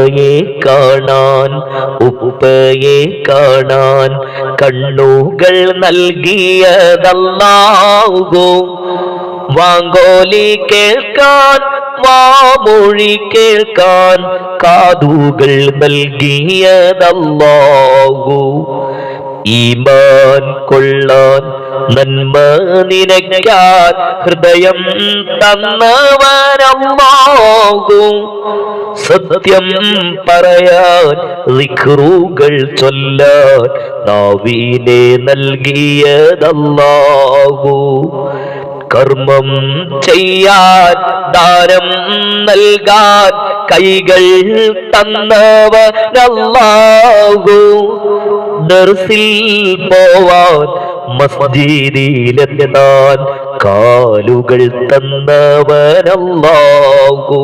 ഉമ്മയെ കാണാൻ ഉപ്പയെ കാണാൻ കണ്ണുകൾ നൽകിയതല്ലാഹു. വാങ്കോലി കേൾക്കാൻ വാമൊഴി കേൾക്കാൻ കാതുകൾ നൽകിയതല്ലാഹു. ഈമാൻ കൊള്ളാൻ നന്മ നിനയ്ക്കാൻ ഹൃദയം തന്നവനല്ലാഹു. സത്യം പറയാൻ ദിക്റുകൾ ചൊല്ലാൻ നാവിനെ നൽകിയതല്ലാഹു. കർമ്മം ചെയ്യാൻ ദാനം നൽകാൻ കൈകൾ തന്നവനല്ലാഹു. ദർസിൽ പോവാൻ മസ്ജിദിലെത്താൻ കാലുകൾ തന്നവനല്ലാഹു.